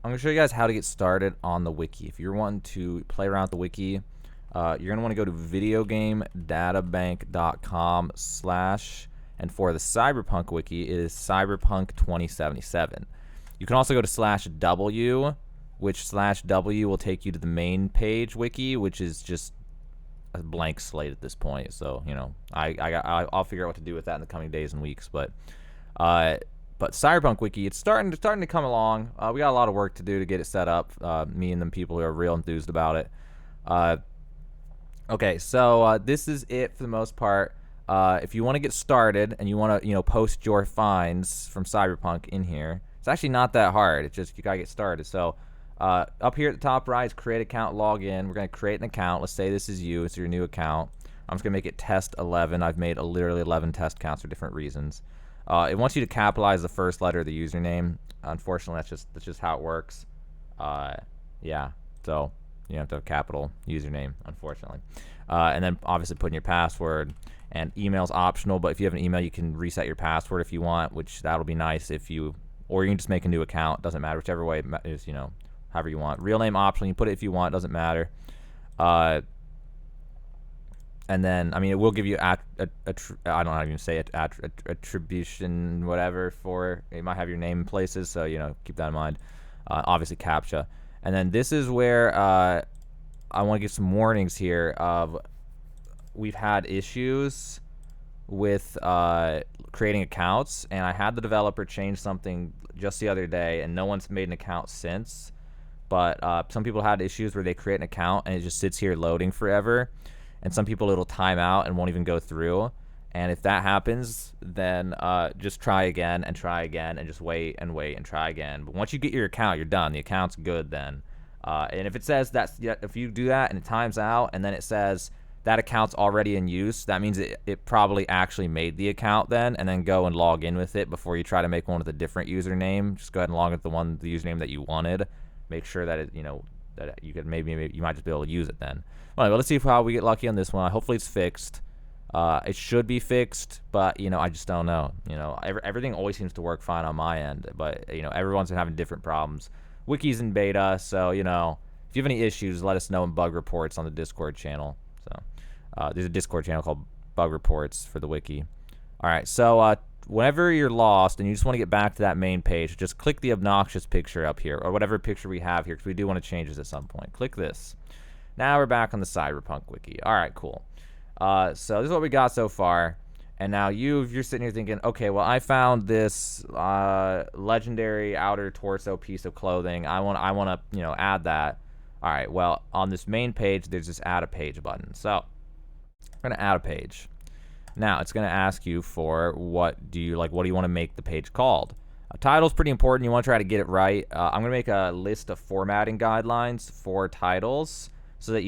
I'm going to show you guys how to get started on the wiki. If you're wanting to play around with the wiki, you're going to want to go to videogamedatabank.com/ and for the Cyberpunk wiki, it is Cyberpunk 2077. You can also go to /w, which /w will take you to the main page wiki, which is just a blank slate at this point. So, you know, I'll figure out what to do with that in the coming days and weeks. But Cyberpunk Wiki, it's starting to come along. We got a lot of work to do to get it set up. Me and them people who are real enthused about it. Okay, so this is it for the most part. If you want to get started and you want to, post your finds from Cyberpunk in here, it's actually not that hard. It's just you gotta get started. So up here at the top right is create account, log in. We're gonna create an account. Let's say this is you. It's your new account. I'm just gonna make it test 11. I've made literally 11 test accounts for different reasons. It wants you to capitalize the first letter of the username. Unfortunately, that's just how it works. Yeah, so you have to have capital username, unfortunately. And then obviously put in your password. And email's optional, but if you have an email, you can reset your password if you want, which that'll be nice or you can just make a new account. Doesn't matter, whichever way it is, however you want. Real name optional, you put it if you want, doesn't matter. And then, it will give you I don't know how to even say it, attribution, whatever, for it might have your name in places, so keep that in mind. Obviously CAPTCHA, and then this is where I want to give some warnings here of we've had issues with creating accounts, and I had the developer change something just the other day, and no one's made an account since. But some people had issues where they create an account and it just sits here loading forever, and some people it'll time out and won't even go through. And if that happens, then just try again and just wait and try again. But once you get your account, you're done. The account's good then. And if it says if you do that and it times out and then it says that account's already in use, that means it probably actually made the account then, and then go and log in with it before you try to make one with a different username. Just go ahead and log in with the username that you wanted. Make sure that that you could maybe you might just be able to use it then. All right, well, let's see how we get lucky on this one. Hopefully it's fixed. It should be fixed, but I just don't know. Everything always seems to work fine on my end, but everyone's been having different problems. Wiki's in beta, so if you have any issues, let us know in bug reports on the Discord channel. So there's a Discord channel called Bug Reports for the wiki. All right, so whenever you're lost and you just want to get back to that main page, just click the obnoxious picture up here, or whatever picture we have here, because we do want to change this at some point. Click this. Now we're back on the Cyberpunk wiki. All right, cool. So this is what we got so far. And now you're sitting here thinking, okay, well, I found this legendary outer torso piece of clothing. I want to add that. All right, well, on this main page, there's this add a page button. So we're going to add a page. Now it's going to ask you for what do you want to make the page called. Title's pretty important. You want to try to get it right. I'm going to make a list of formatting guidelines for titles so that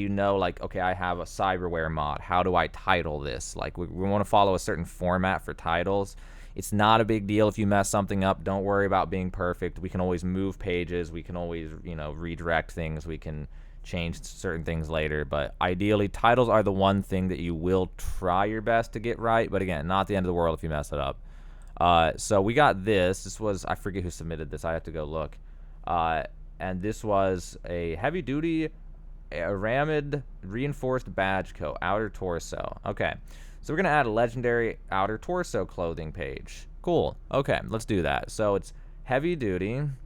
okay, I have a cyberware mod. How do I title this? We want to follow a certain format for titles. It's not a big deal if you mess something up. Don't worry about being perfect. We can always move pages. We can always, redirect things. We can change certain things later. But ideally, titles are the one thing that you will try your best to get right. But again, not the end of the world if you mess it up. So we got this. This was, I forget who submitted this. I have to go look. And this was a heavy-duty Aramid reinforced badge coat, outer torso. Okay. So we're going to add a legendary outer torso clothing page. Cool. Okay, let's do that. So it's heavy duty, and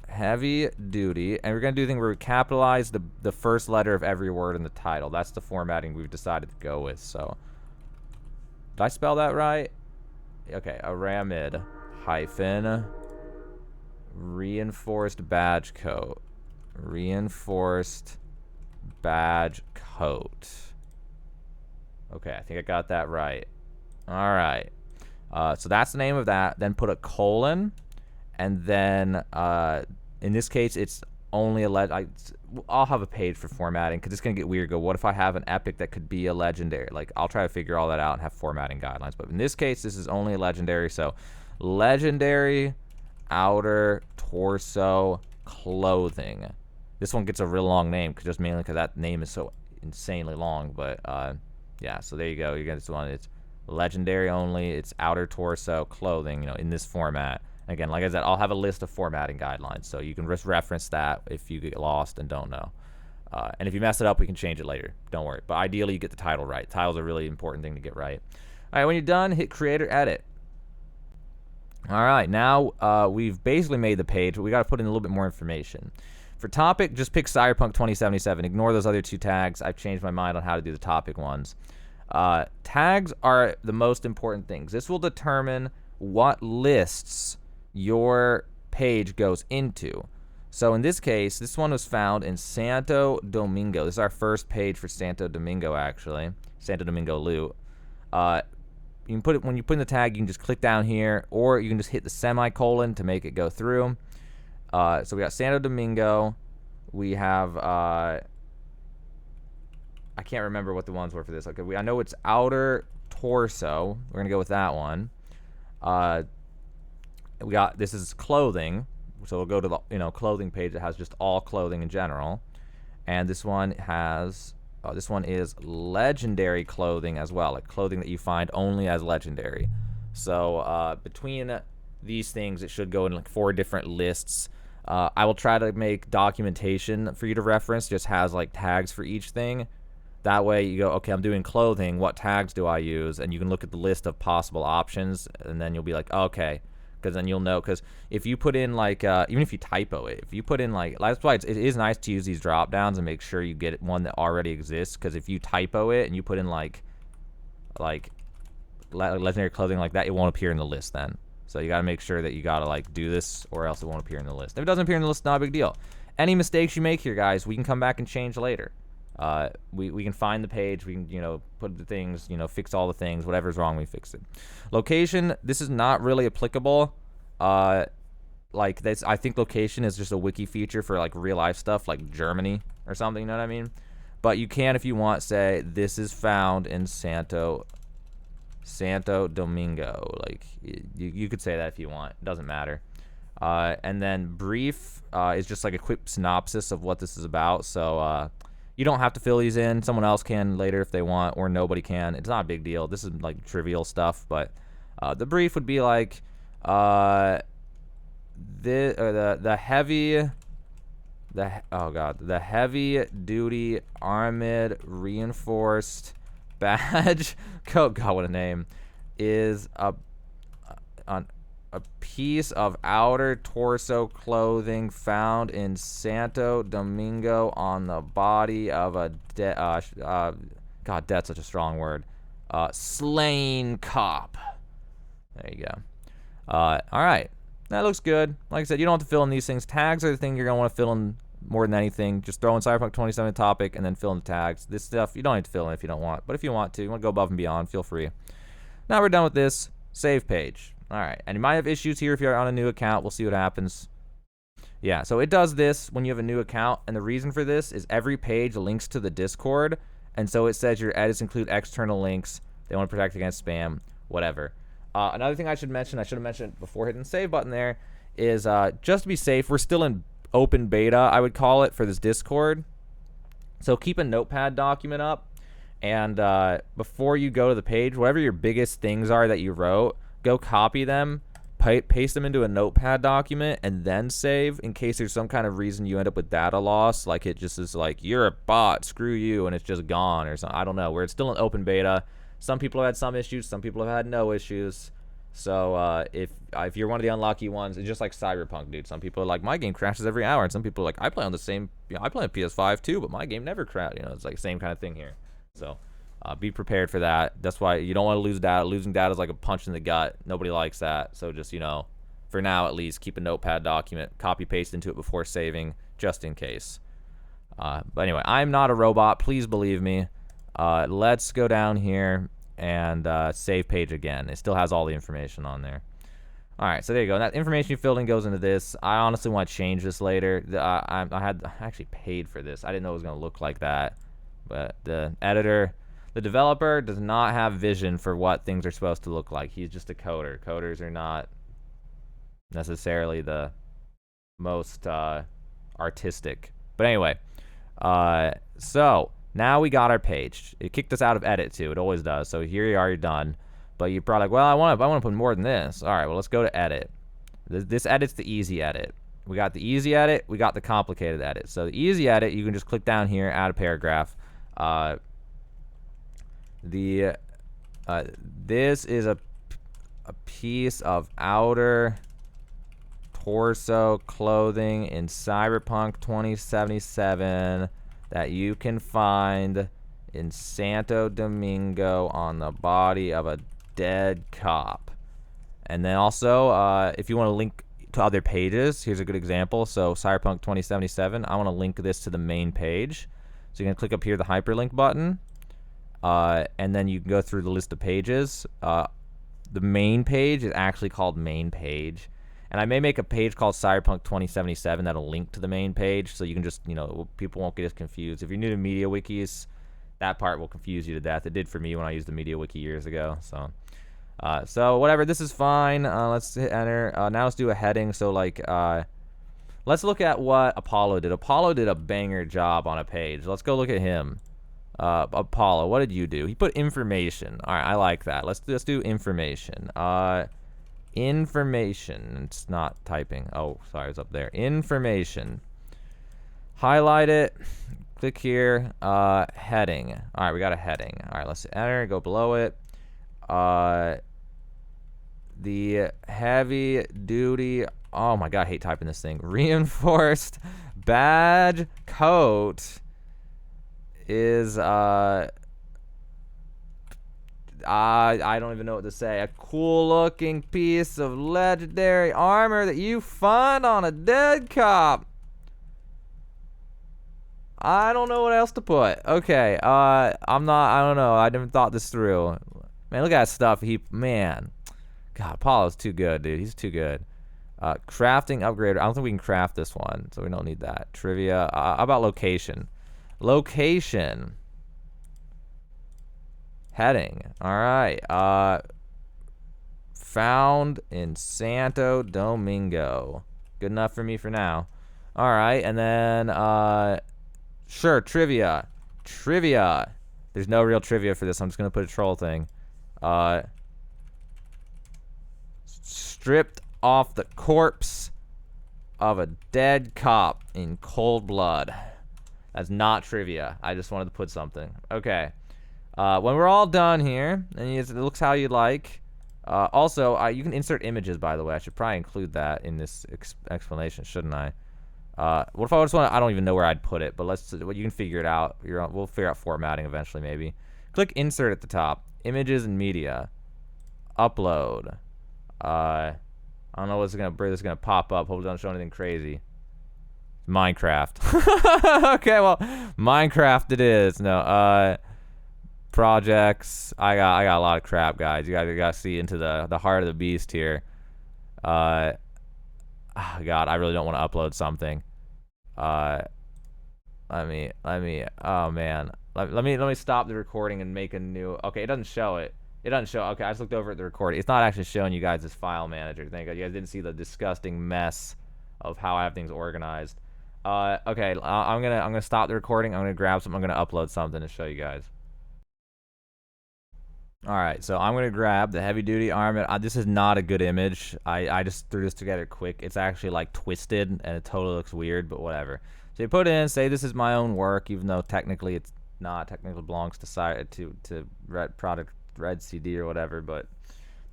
we're going to do the thing where we capitalize the first letter of every word in the title. That's the formatting we've decided to go with. So did I spell that right? Okay, Aramid hyphen reinforced badge coat. Reinforced badge coat. Okay, I think I got that right. All right. So that's the name of that. Then put a colon, and then in this case, it's only a I'll have a page for formatting because it's gonna get weird. What if I have an epic that could be a legendary? I'll try to figure all that out and have formatting guidelines. But in this case, this is only a legendary. So legendary outer torso clothing. This one gets a real long name just mainly because that name is so insanely long. But yeah, so there you go. You get this one. It's legendary only. It's outer torso clothing, in this format. Again, like I said, I'll have a list of formatting guidelines, so you can just reference that if you get lost and don't know. And if you mess it up, we can change it later. Don't worry. But ideally, you get the title right. Title's a really important thing to get right. All right, when you're done, hit Create or Edit. All right, now we've basically made the page, but we got to put in a little bit more information. For topic, just pick Cyberpunk 2077. Ignore those other 2 tags. I've changed my mind on how to do the topic ones. Tags are the most important things. This will determine what lists your page goes into. So in this case, this one was found in Santo Domingo. This is our first page for Santo Domingo, actually. Santo Domingo loot. You can put it, when you put in the tag, you can just click down here, or you can just hit the semicolon to make it go through. So we got Santo Domingo. We have I can't remember what the ones were for this. Okay, I know it's outer torso. We're gonna go with that one. We got, this is clothing, so we'll go to the clothing page that has just all clothing in general, and this one has this one is legendary clothing as well, like clothing that you find only as legendary. So between these things, it should go in like 4 different lists. I will try to make documentation for you to reference, just has like tags for each thing. That way you go, okay, I'm doing clothing, what tags do I use? And you can look at the list of possible options, and then you'll be like, okay, because then you'll know. Because if you put in like, even if you typo it, if you put in like, that's why it is nice to use these drop downs and make sure you get one that already exists. Because if you typo it and you put in like legendary clothing like that, it won't appear in the list then. So you got to make sure that you got to like do this, or else it won't appear in the list. If it doesn't appear in the list, not a big deal. Any mistakes you make here, guys, we can come back and change later. We can find the page, we can, put the things, fix all the things, whatever's wrong, we fix it. Location, this is not really applicable. Like this, I think location is just a wiki feature for like real life stuff, like Germany or something, you know what I mean? But you can, if you want, say this is found in Santo Domingo. Like you could say that if you want, it doesn't matter. And then brief is just like a quick synopsis of what this is about. So you don't have to fill these in. Someone else can later if they want, or nobody can. It's not a big deal. This is like trivial stuff, but the brief would be like the heavy duty armored reinforced badge. Oh God, what a name! Is a piece of outer torso clothing found in Santo Domingo on the body of a God, dead's such a strong word. Slain cop. There you go. All right, that looks good. Like I said, you don't have to fill in these things. Tags are the thing you're gonna want to fill in more than anything. Just throw in Cyberpunk 27 topic and then fill in the tags. This stuff you don't need to fill in if you don't want, but if you want to, you want to go above and beyond, feel free. Now we're done with this. Save page. All right, and you might have issues here if you're on a new account. We'll see what happens. Yeah, so it does this when you have a new account, and the reason for this is every page links to the Discord, and so it says your edits include external links. They want to protect against spam, whatever. Another thing I should have mentioned before hitting the save button there, is just to be safe, we're still in open beta, I would call it, for this Discord. So keep a notepad document up, and before you go to the page, whatever your biggest things are that you wrote, go copy them, paste them into a notepad document, and then save, in case there's some kind of reason you end up with data loss, like it just is like, you're a bot, screw you, and it's just gone, or something. I don't know, where it's still in open beta. Some people have had some issues, some people have had no issues. So if you're one of the unlucky ones, it's just like Cyberpunk, dude. Some people are like, my game crashes every hour, and some people are like, I play on the same, I play on PS5 too, but my game never crashed. It's like the same kind of thing here. So be prepared for that. That's why you don't want to lose data. Losing data is like a punch in the gut. Nobody likes that. So just, for now at least, keep a notepad document, copy paste into it before saving, just in case. But anyway, I'm not a robot. Please believe me. Let's go down here and save page again. It still has all the information on there. All right, so there you go. That information you filled in goes into this. I honestly want to change this later. I actually paid for this. I didn't know it was going to look like that. But the developer does not have vision for what things are supposed to look like. He's just a coder. Coders are not necessarily the most artistic. But anyway, so now we got our page. It kicked us out of edit too. It always does. So here you are, you're done. But you're probably like, well, I want to put more than this. All right, well, let's go to edit. This edit's the easy edit. We got the easy edit. We got the complicated edit. So the easy edit, you can just click down here, add a paragraph. This is a piece of outer torso clothing in Cyberpunk 2077 that you can find in Santo Domingo on the body of a dead cop. And then also, if you want to link to other pages, here's a good example. So Cyberpunk 2077, I want to link this to the main page. So you can click up here, the hyperlink button, and then you can go through the list of pages. The main page is actually called main page. And I may make a page called Cyberpunk 2077 that'll link to the main page, so you can just, people won't get as confused. If you're new to media wikis, that part will confuse you to death. It did for me when I used the media wiki years ago. So whatever, this is fine. Let's hit enter. Now let's do a heading. So let's look at what Apollo did. Apollo did a banger job on a page. Let's go look at him. Apollo, what did you do? He put information. All right, I like that. Let's do information. Information. It's not typing. Oh, sorry, it's up there. Information. Highlight it. Click here. Heading. All right, we got a heading. All right, let's enter. Go below it. The heavy duty. Oh my god, I hate typing this thing. Reinforced badge coat is I don't even know what to say. A cool looking piece of legendary armor that you find on a dead cop. I don't know what else to put. Okay, I don't know. I never thought this through. Man, look at that stuff. Man. God, Apollo's too good, dude. He's too good. Crafting upgrader. I don't think we can craft this one, so we don't need that. Trivia. How about location? Location. Heading. All right. Found in Santo Domingo. Good enough for me for now. All right, and then sure, trivia. Trivia. There's no real trivia for this. I'm just gonna put a troll thing. Stripped off the corpse of a dead cop in cold blood. That's not trivia. I just wanted to put something. Okay. When we're all done here, and it looks how you like. Also, you can insert images, by the way. I should probably include that in this explanation, shouldn't I? What if I just want to, I don't even know where I'd put it, but you can figure it out. We'll figure out formatting eventually, maybe. Click insert at the top. Images and media. Upload. I don't know what's gonna pop up. Hope it doesn't show anything crazy. Minecraft. Okay, well, Minecraft it is. No, projects. I got a lot of crap, guys. You gotta see into the heart of the beast here. God, I really don't want to upload something. Let me. Oh man. Let me stop the recording and make a new. Okay, it doesn't show it. It doesn't show. Okay, I just looked over at the recording. It's not actually showing you guys this file manager. Thank God you guys didn't see the disgusting mess of how I have things organized. Okay, I'm gonna stop the recording. I'm gonna grab something. I'm gonna upload something to show you guys. All right, so I'm gonna grab the heavy duty armor. This is not a good image. I just threw this together quick. It's actually like twisted and it totally looks weird, but whatever. So you put in, say this is my own work, even though technically it's not. Technically belongs to Red CD or whatever, but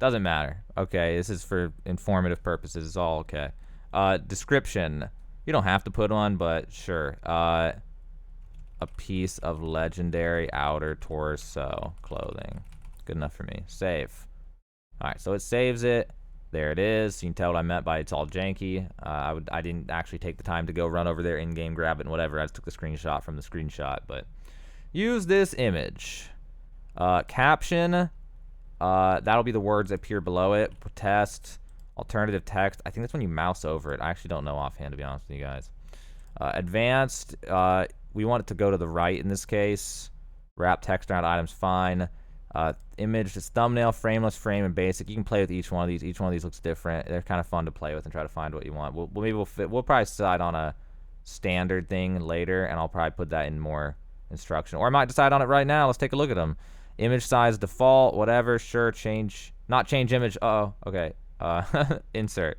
doesn't matter. Okay, this is for informative purposes. It's all okay. Description. You don't have to put one, but sure. A piece of legendary outer torso clothing. Good enough for me. Save. All right, so it saves it. There it is. You can tell what I meant by it's all janky. I didn't actually take the time to go run over there in-game, grab it and whatever. I just took the screenshot from the screenshot, but use this image. Caption. That'll be the words that appear below it. Test. Alternative text. I think that's when you mouse over it. I actually don't know offhand, to be honest with you guys. Advanced. We want it to go to the right in this case. Wrap text around items, fine. Image, just thumbnail, frameless, frame, and basic. You can play with each one of these. Each one of these looks different. They're kind of fun to play with and try to find what you want. We'll probably decide on a standard thing later, and I'll probably put that in more instruction. Or I might decide on it right now. Let's take a look at them. Image size, default, whatever. Sure, change. Not change image. Uh-oh. Okay. Insert.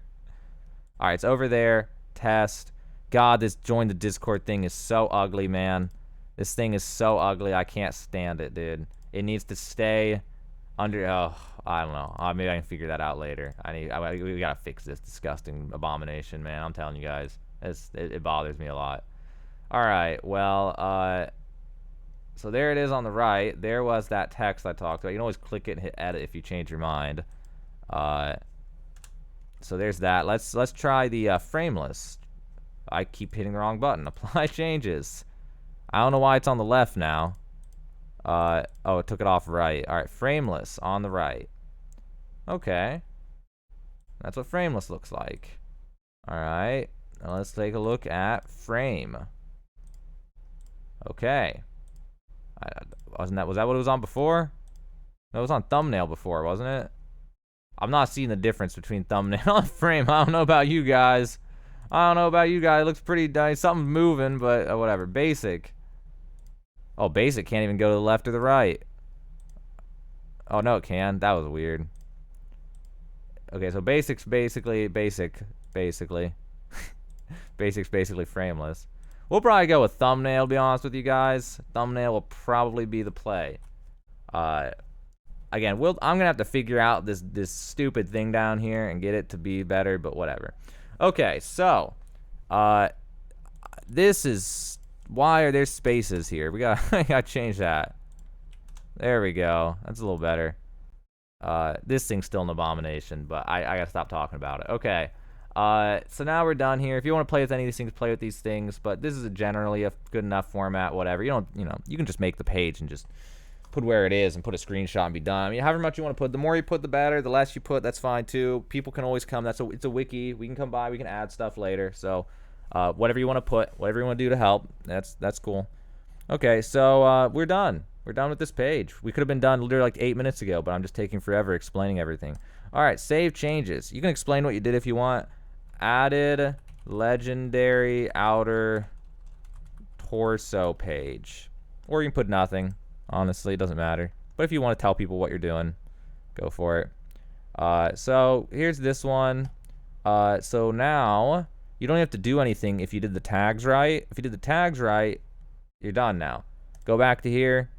All right, it's over there. Test. God, this join the Discord thing is so ugly, man. This thing is so ugly. I can't stand it, dude. It needs to stay under. Oh, I don't know. Maybe I can figure that out later. We gotta fix this disgusting abomination, man. I'm telling you guys, it bothers me a lot. All right. Well, so there it is on the right. There was that text I talked about. You can always click it and hit edit if you change your mind. So there's that. Let's try the frameless. I keep hitting the wrong button. Apply changes. I don't know why it's on the left now. Oh, it took it off right. All right, frameless on the right. Okay. That's what frameless looks like. All right. Now let's take a look at frame. Okay. Was that what it was on before? No, it was on thumbnail before, wasn't it? I'm not seeing the difference between thumbnail and frame. I don't know about you guys. It looks pretty nice. Something's moving, but whatever. Basic. Oh, basic can't even go to the left or the right. Oh, no, it can. That was weird. Okay, so basic's basically basic. Basically. Basic's basically frameless. We'll probably go with thumbnail, to be honest with you guys. Thumbnail will probably be the play. Again, I'm gonna have to figure out this stupid thing down here and get it to be better, but whatever. Okay, so this is why are there spaces here? I gotta change that. There we go. That's a little better. This thing's still an abomination, but I gotta stop talking about it. Okay. So now we're done here. If you want to play with any of these things, play with these things. But this is generally a good enough format. Whatever. You can just make the page and just put where it is and put a screenshot and be done. I mean, however much you want to put. The more you put, the better. The less you put, that's fine too. People can always come. It's a wiki. We can come by. We can add stuff later. So, whatever you want to put, whatever you want to do to help, that's cool. Okay, so we're done. We're done with this page. We could have been done literally like 8 minutes ago, but I'm just taking forever explaining everything. All right, save changes. You can explain what you did if you want. Added legendary outer torso page. Or you can put nothing. Honestly, it doesn't matter. But if you want to tell people what you're doing, go for it. So here's this one. So now you don't have to do anything if you did the tags right. If you did the tags right, you're done now. Go back to here.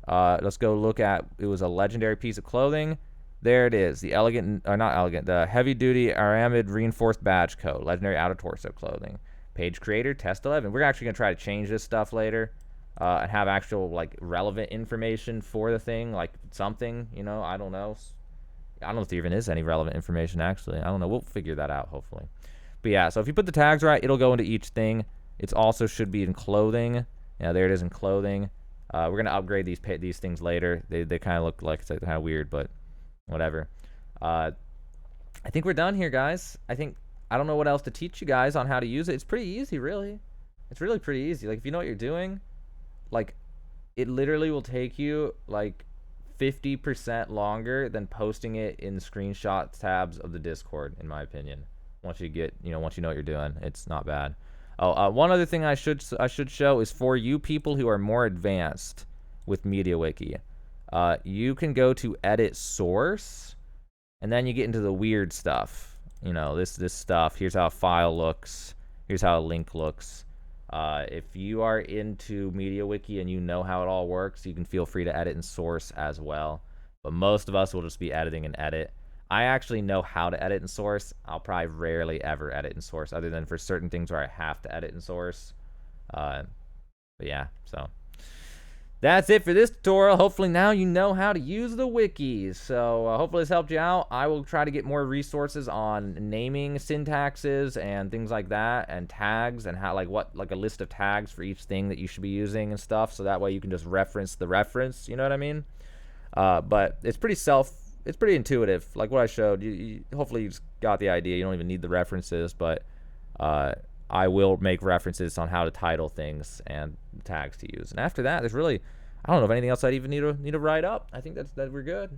Let's go look at, it was a legendary piece of clothing. There it is, the the heavy-duty aramid reinforced badge code, legendary outer torso clothing. Page creator, test 11. We're actually gonna try to change this stuff later, and have actual like relevant information for the thing, like something. I don't know. I don't know if there even is any relevant information actually. I don't know. We'll figure that out hopefully. But yeah, so if you put the tags right, it'll go into each thing. It also should be in clothing. Yeah, there it is in clothing. We're gonna upgrade these things later. They kind of look like it's kind of weird, but whatever. I think we're done here, guys. I don't know what else to teach you guys on how to use it. It's pretty easy, really. It's really pretty easy. Like if you know what you're doing, like it literally will take you like 50% longer than posting it in screenshot tabs of the Discord, in my opinion. Once you know what you're doing, it's not bad. Oh, one other thing I should show is for you people who are more advanced with MediaWiki. You can go to edit source, and then you get into the weird stuff. This stuff. Here's how a file looks. Here's how a link looks. If you are into MediaWiki and you know how it all works, you can feel free to edit in source as well. But most of us will just be editing in edit. I actually know how to edit in source. I'll probably rarely ever edit in source, other than for certain things where I have to edit in source. But yeah, so that's it for this tutorial. Hopefully now you know how to use the wikis. So hopefully this helped you out. I will try to get more resources on naming syntaxes and things like that, and tags, and how like a list of tags for each thing that you should be using and stuff, so that way you can just reference the reference, you know what I mean? But it's pretty intuitive, like what I showed. Hopefully you just got the idea. You don't even need the references, but I will make references on how to title things and tags to use. And after that, there's really, I don't know of anything else I'd even need to write up. I think that we're good.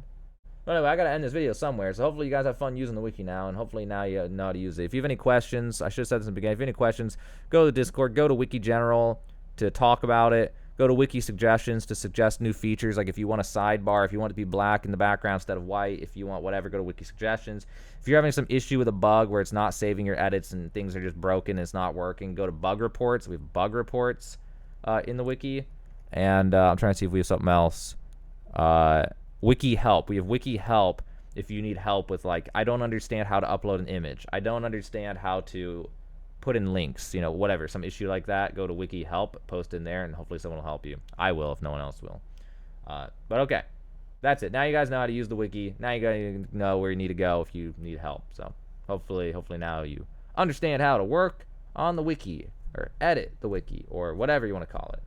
But anyway, I gotta end this video somewhere. So hopefully you guys have fun using the wiki now, and hopefully now you know how to use it. If you have any questions, I should have said this in the beginning. If you have any questions, go to the Discord, go to Wiki General to talk about it. Go to wiki suggestions to suggest new features. Like if you want a sidebar, if you want it to be black in the background instead of white, if you want whatever, go to wiki suggestions. If you're having some issue with a bug where it's not saving your edits and things are just broken and it's not working, go to bug reports. We have bug reports in the wiki. And I'm trying to see if we have something else. Wiki help. We have wiki help if you need help with, like, I don't understand how to upload an image. I don't understand how to put in links, you know, whatever, some issue like that. Go to wiki help, post in there, and hopefully someone will help you. I will if no one else will. But okay, that's it. Now you guys know how to use the wiki. Now you guys know where you need to go if you need help. So hopefully now you understand how to work on the wiki or edit the wiki or whatever you want to call it.